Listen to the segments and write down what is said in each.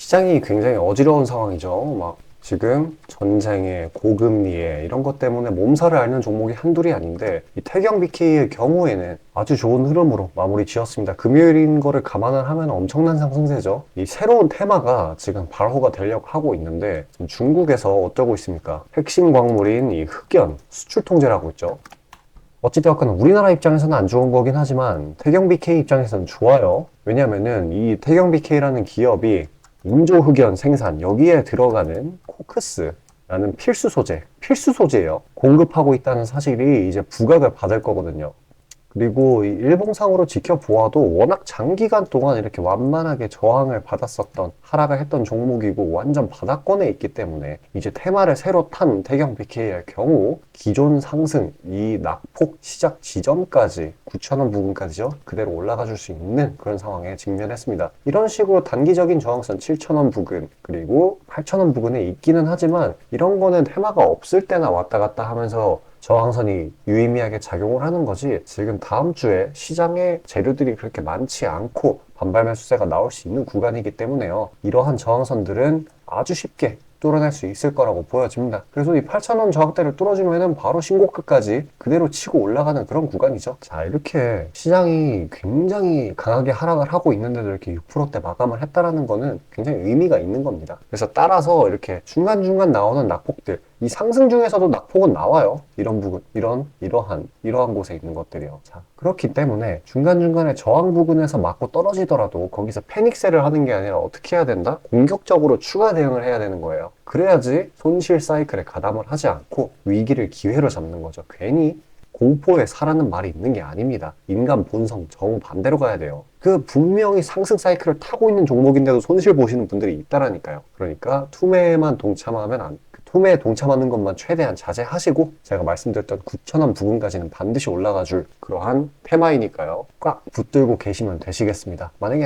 시장이 굉장히 어지러운 상황이죠. 막 지금 전쟁에 고금리에 이런 것 때문에 몸살을 앓는 종목이 한둘이 아닌데 이 태경 BK의 경우에는 아주 좋은 흐름으로 마무리 지었습니다. 금요일인 거를 감안을 하면 엄청난 상승세죠. 이 새로운 테마가 지금 발호가 되려고 하고 있는데 지금 중국에서 어쩌고 있습니까? 핵심 광물인 이 흑연 수출 통제를 하고 있죠. 어찌되었건 우리나라 입장에서는 안 좋은 거긴 하지만 태경 BK 입장에서는 좋아요. 왜냐면은 이 태경 BK라는 기업이 인조흑연 생산, 여기에 들어가는 코크스라는 필수 소재예요. 공급하고 있다는 사실이 이제 부각을 받을 거거든요. 그리고 이 일봉상으로 지켜보아도 워낙 장기간 동안 이렇게 완만하게 저항을 받았었던, 하락을 했던 종목이고 완전 바닥권에 있기 때문에 이제 테마를 새로 탄 태경 BK의 경우 기존 상승, 이 낙폭 시작 지점까지 9,000원 부근까지죠. 그대로 올라가 줄 수 있는 그런 상황에 직면했습니다. 이런 식으로 단기적인 저항선 7,000원 부근 그리고 8,000원 부근에 있기는 하지만 이런 거는 테마가 없을 때나 왔다 갔다 하면서 저항선이 유의미하게 작용을 하는 거지, 지금 다음 주에 시장에 재료들이 그렇게 많지 않고 반발 매수세가 나올 수 있는 구간이기 때문에요. 이러한 저항선들은 아주 쉽게 뚫어낼 수 있을 거라고 보여집니다. 그래서 이 8,000원 저항대를 뚫어주면은 바로 신고가까지 그대로 치고 올라가는 그런 구간이죠. 자, 이렇게 시장이 굉장히 강하게 하락을 하고 있는데도 이렇게 6%대 마감을 했다라는 거는 굉장히 의미가 있는 겁니다. 그래서 따라서 이렇게 중간중간 나오는 낙폭들, 이 상승 중에서도 낙폭은 나와요. 이런 부분, 이러한 곳에 있는 것들이요. 자, 그렇기 때문에 중간중간에 저항 부근에서 맞고 떨어지더라도 거기서 패닉셀을 하는 게 아니라 어떻게 해야 된다? 공격적으로 추가 대응을 해야 되는 거예요. 그래야지 손실 사이클에 가담을 하지 않고 위기를 기회로 잡는 거죠. 괜히 공포에 사라는 말이 있는 게 아닙니다. 인간 본성 정반대로 가야 돼요. 그 분명히 상승 사이클을 타고 있는 종목인데도 손실 보시는 분들이 있다라니까요. 그러니까 투매에만 동참하면 투매에 동참하는 것만 최대한 자제하시고, 제가 말씀드렸던 9,000원 부근까지는 반드시 올라가 줄 그러한 테마이니까요. 꽉 붙들고 계시면 되시겠습니다. 만약에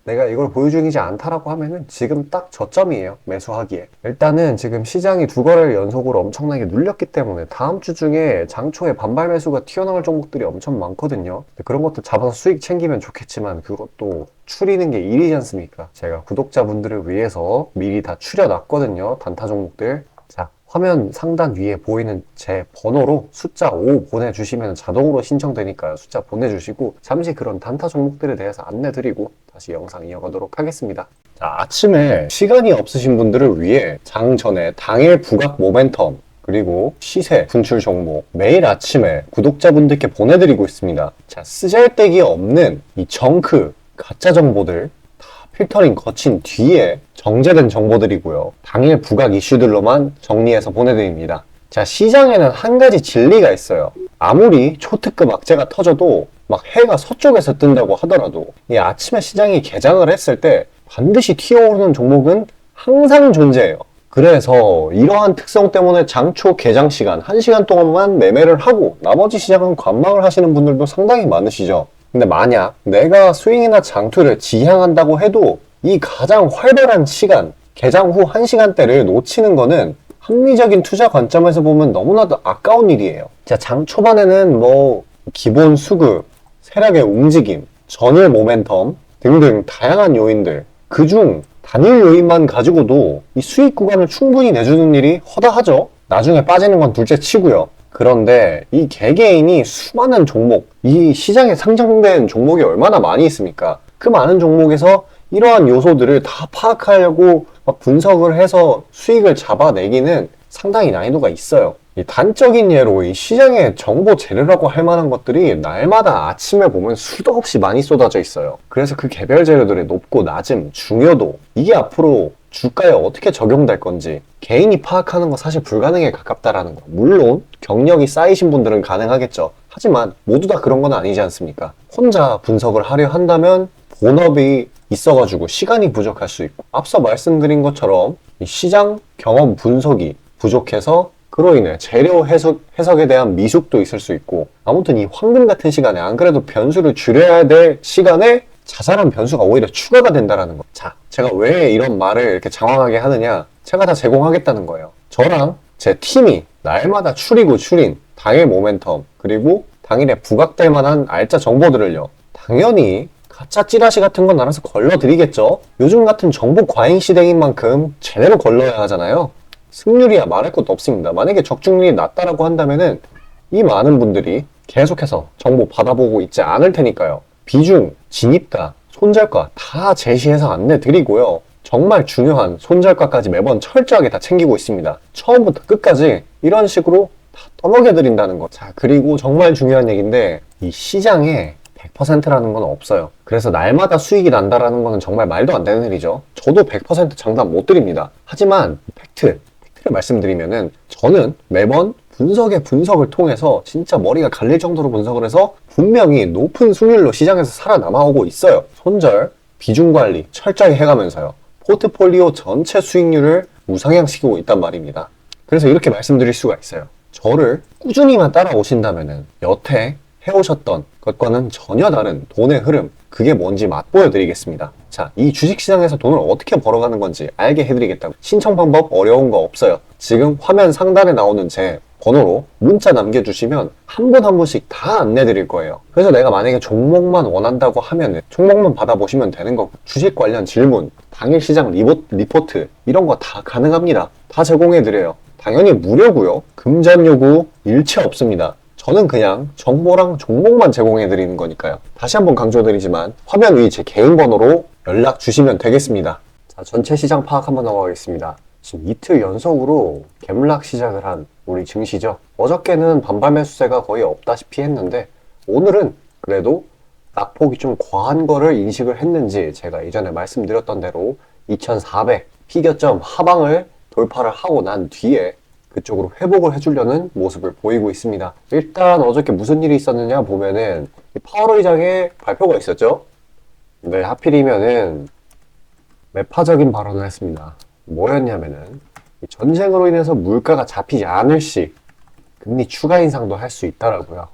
내가 이걸 보여주지 않다라고 하면은 지금 딱 저점이에요. 매수하기에. 일단은 지금 시장이 두 거래를 연속으로 엄청나게 눌렸기 때문에 다음 주 중에 장초에 반발 매수가 튀어나올 종목들이 엄청 많거든요. 그런 것도 잡아서 수익 챙기면 좋겠지만 그것도 추리는 게 일이지 않습니까? 제가 구독자분들을 위해서 미리 다 추려놨거든요. 단타 종목들. 자, 화면 상단 위에 보이는 제 번호로 숫자 5 보내주시면 자동으로 신청되니까요. 숫자 보내주시고 잠시 그런 단타 종목들에 대해서 안내드리고 다시 영상 이어가도록 하겠습니다. 자, 아침에 시간이 없으신 분들을 위해 장 전에 당일 부각 모멘텀 그리고 시세 분출 종목 매일 아침에 구독자분들께 보내드리고 있습니다. 자, 쓰잘데기 없는 이 정크 가짜 정보들 다 필터링 거친 뒤에 정제된 정보들이고요. 당일 부각 이슈들로만 정리해서 보내드립니다. 자, 시장에는 한 가지 진리가 있어요. 아무리 초특급 악재가 터져도 막 해가 서쪽에서 뜬다고 하더라도 이 아침에 시장이 개장을 했을 때 반드시 튀어오르는 종목은 항상 존재해요. 그래서 이러한 특성 때문에 장초 개장 시간 1시간 동안만 매매를 하고 나머지 시장은 관망을 하시는 분들도 상당히 많으시죠. 근데 만약 내가 스윙이나 장투를 지향한다고 해도 이 가장 활발한 시간, 개장 후 1시간대를 놓치는 거는 합리적인 투자 관점에서 보면 너무나도 아까운 일이에요. 자, 장 초반에는 뭐 기본 수급, 세력의 움직임, 전일 모멘텀 등등 다양한 요인들, 그중 단일 요인만 가지고도 이 수익 구간을 충분히 내주는 일이 허다하죠. 나중에 빠지는 건 둘째 치고요. 그런데 이 개개인이 수많은 종목, 이 시장에 상장된 종목이 얼마나 많이 있습니까? 그 많은 종목에서 이러한 요소들을 다 파악하려고 막 분석을 해서 수익을 잡아내기는 상당히 난이도가 있어요. 이 단적인 예로 이 시장의 정보 재료라고 할 만한 것들이 날마다 아침에 보면 수도 없이 많이 쏟아져 있어요. 그래서 그 개별 재료들의 높고 낮음, 중요도, 이게 앞으로 주가에 어떻게 적용될 건지 개인이 파악하는 거 사실 불가능에 가깝다라는 거. 물론 경력이 쌓이신 분들은 가능하겠죠. 하지만 모두 다 그런 건 아니지 않습니까? 혼자 분석을 하려 한다면 본업이 있어가지고 시간이 부족할 수 있고, 앞서 말씀드린 것처럼 이 시장 경험 분석이 부족해서 그로 인해 재료 해석에 대한 미숙도 있을 수 있고, 아무튼 이 황금 같은 시간에 안 그래도 변수를 줄여야 될 시간에 자잘한 변수가 오히려 추가가 된다는 거. 자, 제가 왜 이런 말을 이렇게 장황하게 하느냐, 제가 다 제공하겠다는 거예요. 저랑 제 팀이 날마다 추리고 추린 당일 모멘텀 그리고 당일에 부각될 만한 알짜 정보들을요, 당연히 가짜 찌라시 같은 건 알아서 걸러드리겠죠. 요즘 같은 정보 과잉 시대인 만큼 제대로 걸러야 하잖아요. 승률이야 말할 것도 없습니다. 만약에 적중률이 낮다라고 한다면은 이 많은 분들이 계속해서 정보 받아보고 있지 않을 테니까요. 비중, 진입가, 손절가 다 제시해서 안내드리고요. 정말 중요한 손절가까지 매번 철저하게 다 챙기고 있습니다. 처음부터 끝까지 이런 식으로 다 떠먹여드린다는 거. 자, 그리고 정말 중요한 얘기인데 이 시장에 100%라는 건 없어요. 그래서 날마다 수익이 난다라는 거는 정말 말도 안 되는 일이죠. 저도 100% 장담 못 드립니다. 하지만 팩트를 말씀드리면은 저는 매번 분석의 분석을 통해서 진짜 머리가 갈릴 정도로 분석을 해서 분명히 높은 수익률로 시장에서 살아남아오고 있어요. 손절, 비중 관리 철저히 해가면서요. 포트폴리오 전체 수익률을 우상향시키고 있단 말입니다. 그래서 이렇게 말씀드릴 수가 있어요. 저를 꾸준히만 따라오신다면은 여태 해오셨던 것과는 전혀 다른 돈의 흐름, 그게 뭔지 맛보여 드리겠습니다. 자, 이 주식시장에서 돈을 어떻게 벌어가는 건지 알게 해드리겠다고. 신청 방법 어려운 거 없어요. 지금 화면 상단에 나오는 제 번호로 문자 남겨주시면 한 분 한 분씩 다 안내드릴 거예요. 그래서 내가 만약에 종목만 원한다고 하면 종목만 받아보시면 되는 거고, 주식 관련 질문, 당일 시장 리포트 이런 거 다 가능합니다. 다 제공해드려요. 당연히 무료고요. 금전 요구 일체 없습니다. 저는 그냥 정보랑 종목만 제공해드리는 거니까요. 다시 한번 강조드리지만 화면 위 제 개인 번호로 연락 주시면 되겠습니다. 자, 전체 시장 파악 한번 넘어가겠습니다. 지금 이틀 연속으로 갭락 시작을 한 우리 증시죠. 어저께는 반발 매수세가 거의 없다시피 했는데 오늘은 그래도 낙폭이 좀 과한 거를 인식을 했는지 제가 이전에 말씀드렸던 대로 2400 피겨점 하방을 돌파를 하고 난 뒤에 그쪽으로 회복을 해주려는 모습을 보이고 있습니다. 일단 어저께 무슨 일이 있었느냐 보면은 파월 의장의 발표가 있었죠. 네, 하필이면은 매파적인 발언을 했습니다. 뭐였냐면은 전쟁으로 인해서 물가가 잡히지 않을 시 금리 추가 인상도 할 수 있다라고요.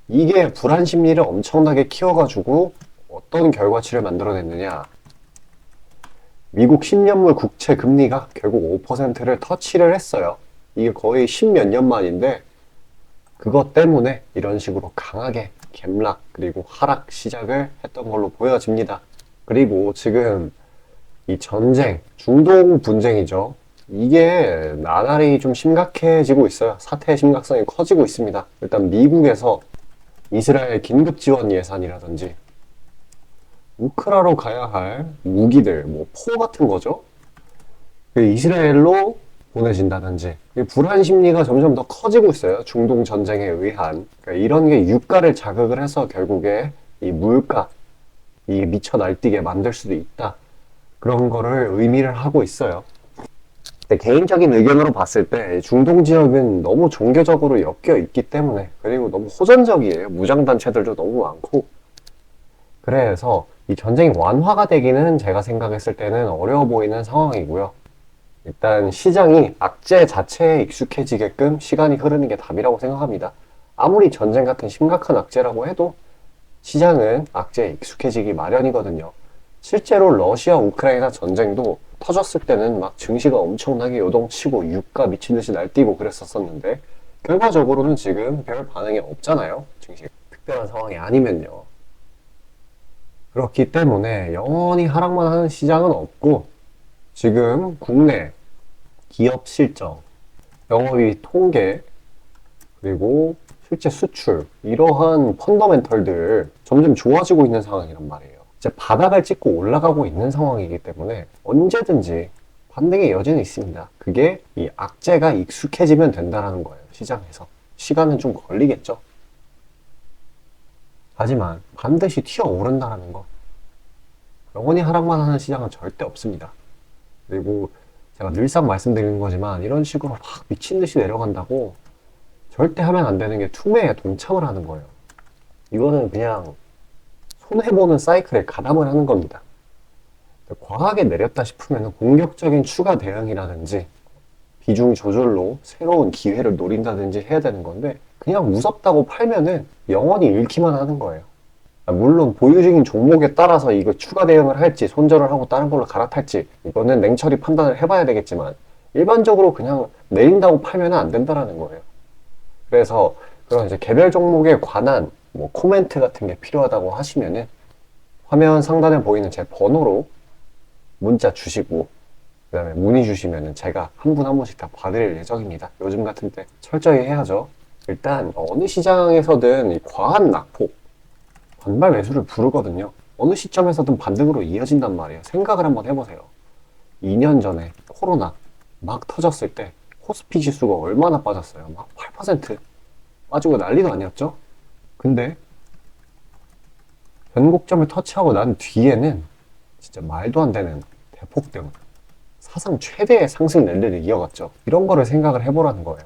이게 불안 심리를 엄청나게 키워가지고 어떤 결과치를 만들어냈느냐. 미국 10년물 국채 금리가 결국 5%를 터치를 했어요. 이게 거의 10몇 년 만인데 그것 때문에 이런 식으로 강하게 갭락 그리고 하락 시작을 했던 걸로 보여집니다. 그리고 지금 이 전쟁, 중동 분쟁이죠. 이게 나날이 좀 심각해지고 있어요. 사태의 심각성이 커지고 있습니다. 일단 미국에서 이스라엘 긴급 지원 예산이라든지 우크라로 가야 할 무기들, 뭐 포 같은 거죠. 이스라엘로 보내진다든지 불안 심리가 점점 더 커지고 있어요. 중동 전쟁에 의한. 그러니까 이런 게 유가를 자극을 해서 결국에 이 물가, 이 미쳐 날뛰게 만들 수도 있다. 그런 거를 의미를 하고 있어요. 근데 개인적인 의견으로 봤을 때 중동 지역은 너무 종교적으로 엮여 있기 때문에, 그리고 너무 호전적이에요. 무장단체들도 너무 많고. 그래서 이 전쟁이 완화가 되기는 제가 생각했을 때는 어려워 보이는 상황이고요. 일단 시장이 악재 자체에 익숙해지게끔 시간이 흐르는 게 답이라고 생각합니다. 아무리 전쟁 같은 심각한 악재라고 해도 시장은 악재에 익숙해지기 마련이거든요. 실제로 러시아 우크라이나 전쟁도 터졌을 때는 막 증시가 엄청나게 요동치고 유가 미친 듯이 날뛰고 그랬었는데 결과적으로는 지금 별 반응이 없잖아요. 증시가 특별한 상황이 아니면요. 그렇기 때문에 영원히 하락만 하는 시장은 없고, 지금 국내 기업 실적, 영업이익 통계, 그리고 실제 수출, 이러한 펀더멘털들 점점 좋아지고 있는 상황이란 말이에요. 이제 바닥을 찍고 올라가고 있는 상황이기 때문에 언제든지 반등의 여지는 있습니다. 그게 이 악재가 익숙해지면 된다는 거예요. 시장에서. 시간은 좀 걸리겠죠. 하지만 반드시 튀어오른다는 거. 영원히 하락만 하는 시장은 절대 없습니다. 그리고 제가 늘상 말씀드리는 거지만 이런 식으로 막 미친 듯이 내려간다고 절대 하면 안 되는 게 투매에 동참을 하는 거예요. 이거는 그냥 손해보는 사이클에 가담을 하는 겁니다. 과하게 내렸다 싶으면 공격적인 추가 대응이라든지 비중 조절로 새로운 기회를 노린다든지 해야 되는 건데, 그냥 무섭다고 팔면은 영원히 잃기만 하는 거예요. 물론 보유 중인 종목에 따라서 이거 추가 대응을 할지 손절을 하고 다른 걸로 갈아탈지 이거는 냉철히 판단을 해봐야 되겠지만 일반적으로 그냥 내린다고 팔면 안 된다라는 거예요. 그래서 그런 이제 개별 종목에 관한 뭐 코멘트 같은 게 필요하다고 하시면은 화면 상단에 보이는 제 번호로 문자 주시고 그 다음에 문의 주시면 제가 한 분 한 분씩 다 봐드릴 예정입니다. 요즘 같은 때 철저히 해야죠. 일단 어느 시장에서든 이 과한 낙폭, 반발 매수를 부르거든요. 어느 시점에서든 반등으로 이어진단 말이에요. 생각을 한번 해보세요. 2년 전에 코로나 막 터졌을 때 코스피 지수가 얼마나 빠졌어요? 막 8% 빠지고 난리도 아니었죠? 근데 변곡점을 터치하고 난 뒤에는 진짜 말도 안 되는 대폭등, 사상 최대의 상승 랠리를 이어갔죠. 이런 거를 생각을 해보라는 거예요.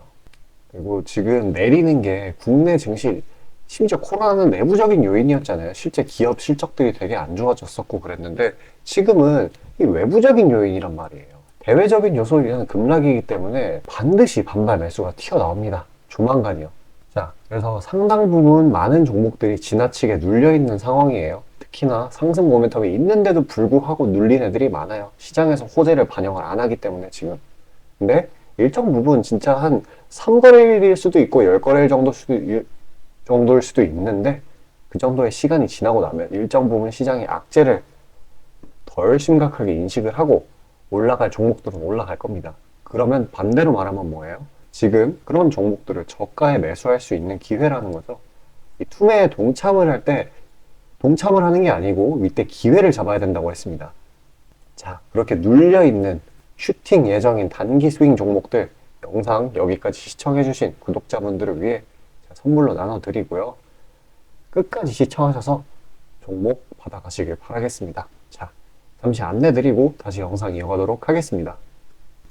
그리고 지금 내리는 게 국내 증시, 심지어 코로나는 내부적인 요인이었잖아요. 실제 기업 실적들이 되게 안 좋아졌었고 그랬는데 지금은 이 외부적인 요인이란 말이에요. 대외적인 요소이란 급락이기 때문에 반드시 반발 매수가 튀어나옵니다. 조만간이요. 자, 그래서 상당 부분 많은 종목들이 지나치게 눌려있는 상황이에요. 특히나 상승 모멘텀이 있는데도 불구하고 눌린 애들이 많아요. 시장에서 호재를 반영을 안 하기 때문에 지금. 근데 일정 부분 진짜 한 3거래일일 수도 있고 10거래일 정도일 수도 있는데 그 정도의 시간이 지나고 나면 일정 부분 시장의 악재를 덜 심각하게 인식을 하고 올라갈 종목들은 올라갈 겁니다. 그러면 반대로 말하면 뭐예요? 지금 그런 종목들을 저가에 매수할 수 있는 기회라는 거죠. 이 투매에 동참을 할 때 동참을 하는 게 아니고 이때 기회를 잡아야 된다고 했습니다. 자, 그렇게 눌려있는 슈팅 예정인 단기 스윙 종목들 영상 여기까지 시청해주신 구독자분들을 위해 선물로 나눠드리고요. 끝까지 시청하셔서 종목 받아가시길 바라겠습니다. 자, 잠시 안내드리고 다시 영상 이어가도록 하겠습니다.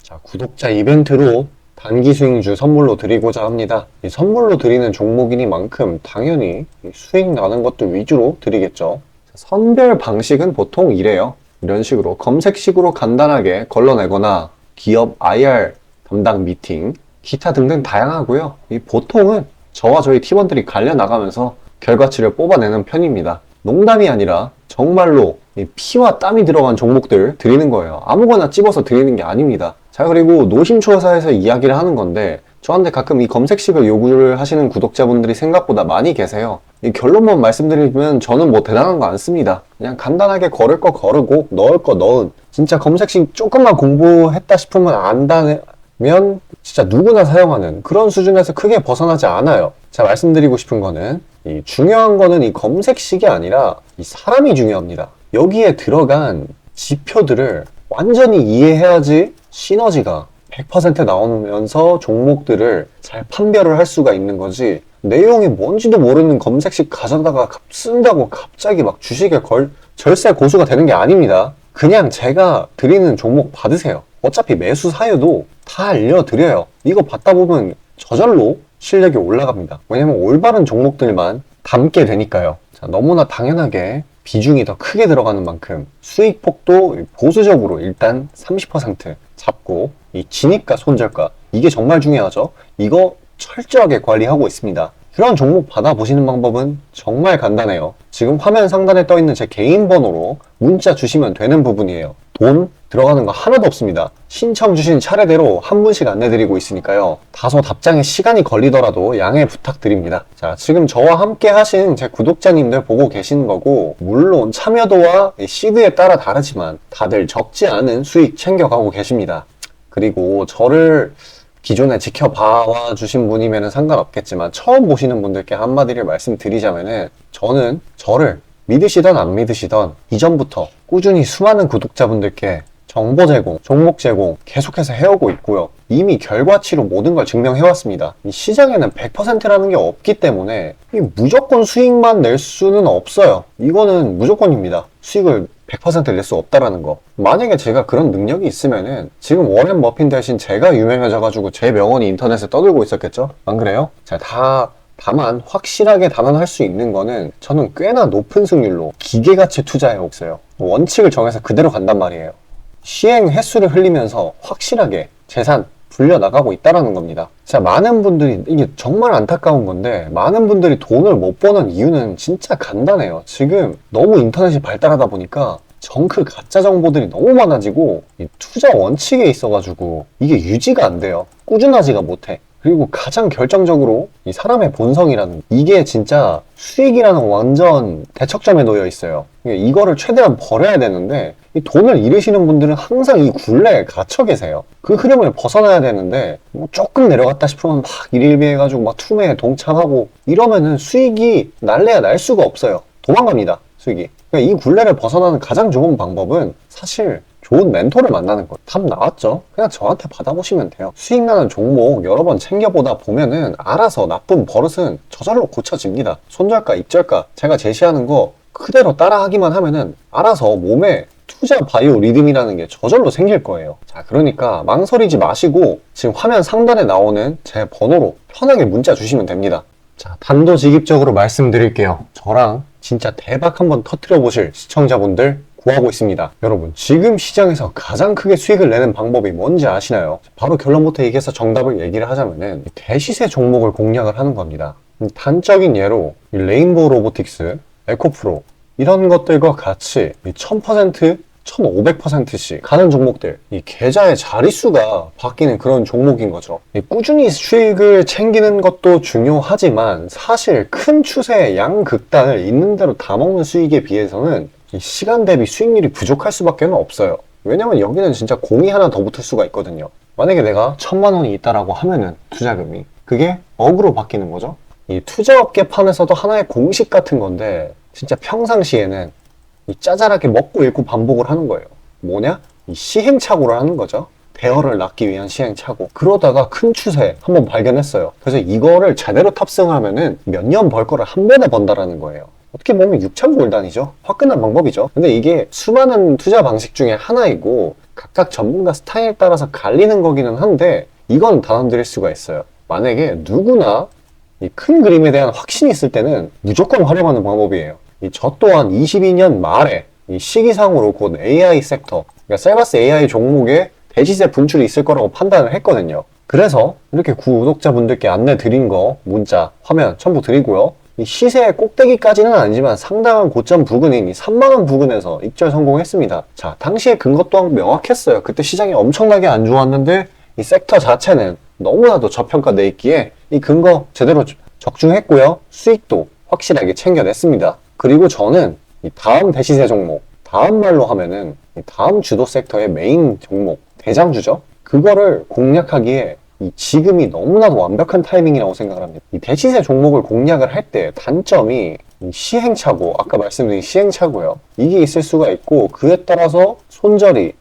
자, 구독자 이벤트로 단기 스윙주 선물로 드리고자 합니다. 이 선물로 드리는 종목이니만큼 당연히 수익 나는 것들 위주로 드리겠죠. 선별 방식은 보통 이래요. 이런 식으로 검색식으로 간단하게 걸러내거나 기업 IR 담당 미팅, 기타 등등 다양하고요. 이 보통은 저와 저희 팀원들이 갈려나가면서 결과치를 뽑아내는 편입니다. 농담이 아니라 정말로 피와 땀이 들어간 종목들 드리는 거예요. 아무거나 찝어서 드리는 게 아닙니다. 자, 그리고 노심초사에서 이야기를 하는 건데 저한테 가끔 이 검색식을 요구를 하시는 구독자분들이 생각보다 많이 계세요. 이 결론만 말씀드리면 저는 뭐 대단한 거 안 씁니다. 그냥 간단하게 걸을 거 거르고 넣을 거 넣은, 진짜 검색식 조금만 공부했다 싶으면 안다면 진짜 누구나 사용하는 그런 수준에서 크게 벗어나지 않아요. 제가 말씀드리고 싶은 거는 이 중요한 거는 이 검색식이 아니라 이 사람이 중요합니다. 여기에 들어간 지표들을 완전히 이해해야지 시너지가 100% 나오면서 종목들을 잘 판별을 할 수가 있는 거지, 내용이 뭔지도 모르는 검색식 가져다가 쓴다고 갑자기 막 주식에 절세 고수가 되는 게 아닙니다. 그냥 제가 드리는 종목 받으세요. 어차피 매수 사유도 다 알려드려요. 이거 받다 보면 저절로 실력이 올라갑니다. 왜냐면 올바른 종목들만 담게 되니까요. 자, 너무나 당연하게 비중이 더 크게 들어가는 만큼 수익폭도 보수적으로 일단 30% 잡고, 이 진입가 손절가 이게 정말 중요하죠. 이거 철저하게 관리하고 있습니다. 그런 종목 받아보시는 방법은 정말 간단해요. 지금 화면 상단에 떠있는 제 개인 번호로 문자 주시면 되는 부분이에요. 돈 들어가는 거 하나도 없습니다. 신청 주신 차례대로 한 분씩 안내드리고 있으니까요. 다소 답장에 시간이 걸리더라도 양해 부탁드립니다. 자, 지금 저와 함께 하신 제 구독자님들 보고 계시는 거고, 물론 참여도와 시드에 따라 다르지만 다들 적지 않은 수익 챙겨가고 계십니다. 그리고 저를 기존에 지켜봐 주신 분이면 상관없겠지만 처음 보시는 분들께 한마디를 말씀드리자면은, 저는 저를 믿으시던 안 믿으시던 이전부터 꾸준히 수많은 구독자분들께 정보 제공, 종목 제공 계속해서 해오고 있고요. 이미 결과치로 모든 걸 증명해왔습니다. 이 시장에는 100%라는 게 없기 때문에 무조건 수익만 낼 수는 없어요. 이거는 무조건입니다. 수익을 100% 낼 수 없다라는 거. 만약에 제가 그런 능력이 있으면은 지금 워렌 버핏 대신 제가 유명해져가지고 제 명언이 인터넷에 떠들고 있었겠죠? 안 그래요? 자, 다만 확실하게 단언할 수 있는 거는 저는 꽤나 높은 승률로 기계가치 투자해 왔어요. 원칙을 정해서 그대로 간단 말이에요. 시행 횟수를 흘리면서 확실하게 재산 불려나가고 있다는 겁니다. 자, 많은 분들이, 이게 정말 안타까운 건데, 많은 분들이 돈을 못 버는 이유는 진짜 간단해요. 지금 너무 인터넷이 발달하다 보니까 정크 가짜 정보들이 너무 많아지고 이 투자 원칙에 있어가지고 이게 유지가 안 돼요. 꾸준하지가 못해. 그리고 가장 결정적으로 이 사람의 본성이라는 이게 진짜 수익이라는 완전 대척점에 놓여 있어요. 이거를 최대한 벌어야 되는데 이 돈을 잃으시는 분들은 항상 이 굴레에 갇혀 계세요. 그 흐름을 벗어나야 되는데 뭐 조금 내려갔다 싶으면 막 일일비해가지고 막 투매에 동참하고 이러면은 수익이 날래야 날 수가 없어요. 도망갑니다. 수익이. 그러니까 이 굴레를 벗어나는 가장 좋은 방법은 사실 좋은 멘토를 만나는 거예요. 답 나왔죠? 그냥 저한테 받아보시면 돼요. 수익 나는 종목 여러 번 챙겨보다 보면은 알아서 나쁜 버릇은 저절로 고쳐집니다. 손절가, 입절가 제가 제시하는 거 그대로 따라하기만 하면은 알아서 몸에 투자 바이오 리듬이라는 게 저절로 생길 거예요. 자, 그러니까 망설이지 마시고 지금 화면 상단에 나오는 제 번호로 편하게 문자 주시면 됩니다. 자, 단도직입적으로 말씀드릴게요. 저랑 진짜 대박 한번 터뜨려 보실 시청자분들 구하고 있습니다. 여러분, 지금 시장에서 가장 크게 수익을 내는 방법이 뭔지 아시나요? 바로 결론부터 얘기해서 정답을 얘기를 하자면은 대시세 종목을 공략을 하는 겁니다. 단적인 예로 레인보우 로보틱스, 에코프로 이런 것들과 같이 1000%, 1500%씩 가는 종목들, 이 계좌의 자릿수가 바뀌는 그런 종목인 거죠. 꾸준히 수익을 챙기는 것도 중요하지만 사실 큰 추세의 양극단을 있는 대로 다 먹는 수익에 비해서는 시간 대비 수익률이 부족할 수밖에 없어요. 왜냐면 여기는 진짜 공이 하나 더 붙을 수가 있거든요. 만약에 내가 1000만 원이 있다라고 하면은 투자금이 그게 억으로 바뀌는 거죠. 이 투자업계판에서도 하나의 공식 같은 건데 진짜 평상시에는 이 짜잘하게 먹고 읽고 반복을 하는 거예요. 뭐냐? 이 시행착오를 하는 거죠. 대어를 낳기 위한 시행착오. 그러다가 큰 추세 한번 발견했어요. 그래서 이거를 제대로 탑승하면은 몇 년 벌 거를 한 번에 번다라는 거예요. 어떻게 보면 6,000골단이죠. 화끈한 방법이죠. 근데 이게 수많은 투자 방식 중에 하나이고 각각 전문가 스타일에 따라서 갈리는 거기는 한데 이건 단언드릴 수가 있어요. 만약에 누구나 이 큰 그림에 대한 확신이 있을 때는 무조건 활용하는 방법이에요. 저 또한 22년 말에 이 시기상으로 곧 AI 섹터, 그러니까 셀바스 AI 종목에 대시세 분출이 있을 거라고 판단을 했거든요. 그래서 이렇게 구독자분들께 안내 드린 거 문자, 화면 첨부 드리고요. 이 시세의 꼭대기까지는 아니지만 상당한 고점 부근인 이 3만원 부근에서 입절 성공했습니다. 자, 당시에 근거 또한 명확했어요. 그때 시장이 엄청나게 안 좋았는데 이 섹터 자체는 너무나도 저평가돼 있기에 이 근거 제대로 적중했고요. 수익도 확실하게 챙겨냈습니다. 그리고 저는 이 다음 대시세 종목, 다음 말로 하면은 이 다음 주도 섹터의 메인 종목, 대장주죠. 그거를 공략하기에 이 지금이 너무나도 완벽한 타이밍이라고 생각을 합니다. 이 대시세 종목을 공략을 할 때 단점이 이 시행착오, 아까 말씀드린 시행착오요. 이게 있을 수가 있고 그에 따라서 손절이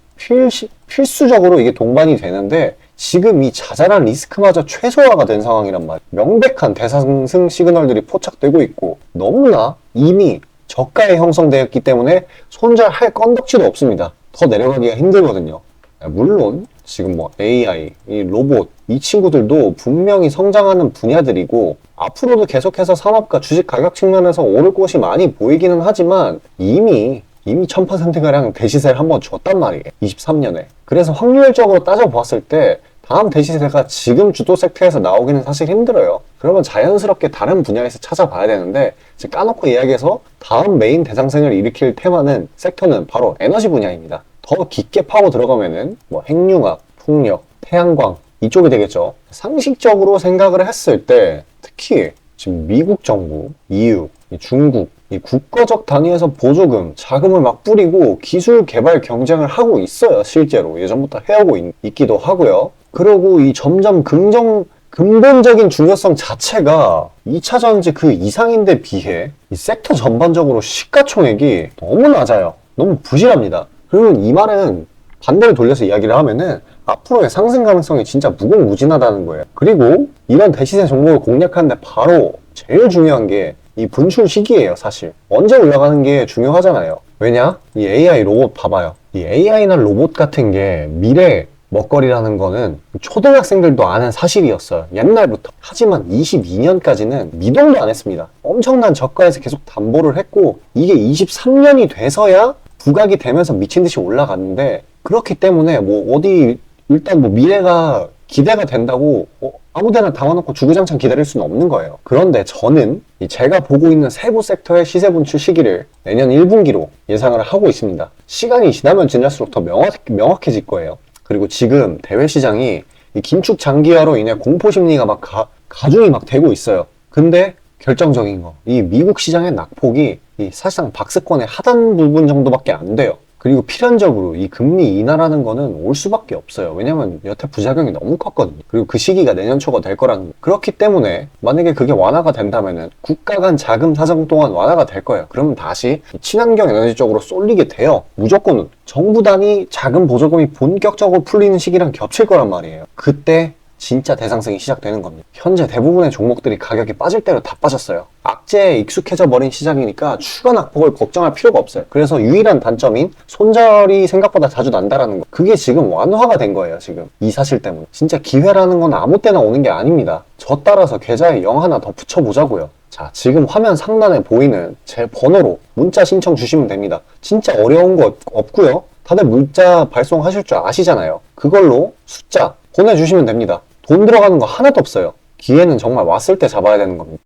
필수적으로 이게 동반이 되는데 지금 이 자잘한 리스크마저 최소화가 된 상황이란 말이에요. 명백한 대상승 시그널들이 포착되고 있고 너무나 이미 저가에 형성되었기 때문에 손절할 건덕지도 없습니다. 더 내려가기가 힘들거든요. 물론 지금 뭐 AI, 이 로봇 이 친구들도 분명히 성장하는 분야들이고 앞으로도 계속해서 산업과 주식 가격 측면에서 오를 곳이 많이 보이기는 하지만 이미 1000%가량 대시세를 한번 줬단 말이에요. 23년에. 그래서 확률적으로 따져보았을 때 다음 대시세가 지금 주도 섹터에서 나오기는 사실 힘들어요. 그러면 자연스럽게 다른 분야에서 찾아봐야 되는데 까놓고 이야기해서 다음 메인 대상승을 일으킬 테마는 섹터는 바로 에너지 분야입니다. 더 깊게 파고 들어가면은 뭐 핵융합, 풍력, 태양광 이쪽이 되겠죠. 상식적으로 생각을 했을 때 특히 지금 미국 정부, EU, 중국 이 국가적 단위에서 보조금, 자금을 막 뿌리고 기술 개발 경쟁을 하고 있어요. 실제로 예전부터 해오고 있기도 하고요. 그리고 이 점점 근본적인 중요성 자체가 2차 전지 그 이상인데 비해 이 섹터 전반적으로 시가총액이 너무 낮아요. 너무 부실합니다. 그리고 이 말은 반대로 돌려서 이야기를 하면은 앞으로의 상승 가능성이 진짜 무궁무진하다는 거예요. 그리고 이런 대시세 종목을 공략하는데 바로 제일 중요한 게 이 분출 시기예요. 사실 언제 올라가는 게 중요하잖아요. 왜냐? 이 AI 로봇 봐봐요. 이 AI나 로봇 같은 게 미래 먹거리라는 거는 초등학생들도 아는 사실이었어요. 옛날부터. 하지만 22년까지는 미동도 안 했습니다. 엄청난 저가에서 계속 담보를 했고 이게 23년이 돼서야 부각이 되면서 미친 듯이 올라갔는데 그렇기 때문에 뭐 어디 일단 뭐 미래가 기대가 된다고 아무데나 담아놓고 주구장창 기다릴 수는 없는 거예요. 그런데 저는 제가 보고 있는 세부 섹터의 시세 분출 시기를 내년 1분기로 예상을 하고 있습니다. 시간이 지나면 지날수록 더 명확해질 거예요. 그리고 지금 대외 시장이 이 긴축 장기화로 인해 공포 심리가 막 가중이 막 되고 있어요. 근데 결정적인 거, 이 미국 시장의 낙폭이 이 사실상 박스권의 하단 부분 정도밖에 안 돼요. 그리고 필연적으로 이 금리 인하라는 거는 올 수밖에 없어요. 왜냐면 여태 부작용이 너무 컸거든요. 그리고 그 시기가 내년 초가 될 거라는 거. 그렇기 때문에 만약에 그게 완화가 된다면은 국가 간 자금 사정 또한 완화가 될 거예요. 그러면 다시 친환경 에너지 쪽으로 쏠리게 돼요. 무조건 정부 단위 자금 보조금이 본격적으로 풀리는 시기랑 겹칠 거란 말이에요. 그때 진짜 대상승이 시작되는 겁니다. 현재 대부분의 종목들이 가격이 빠질 대로 다 빠졌어요. 악재에 익숙해져 버린 시장이니까 추가 낙폭을 걱정할 필요가 없어요. 그래서 유일한 단점인 손절이 생각보다 자주 난다라는 거. 그게 지금 완화가 된 거예요, 지금. 이 사실 때문에. 진짜 기회라는 건 아무 때나 오는 게 아닙니다. 저 따라서 계좌에 0 하나 더 붙여보자고요. 자, 지금 화면 상단에 보이는 제 번호로 문자 신청 주시면 됩니다. 진짜 어려운 거 없고요. 다들 문자 발송하실 줄 아시잖아요. 그걸로 숫자 보내주시면 됩니다. 돈 들어가는 거 하나도 없어요. 기회는 정말 왔을 때 잡아야 되는 겁니다.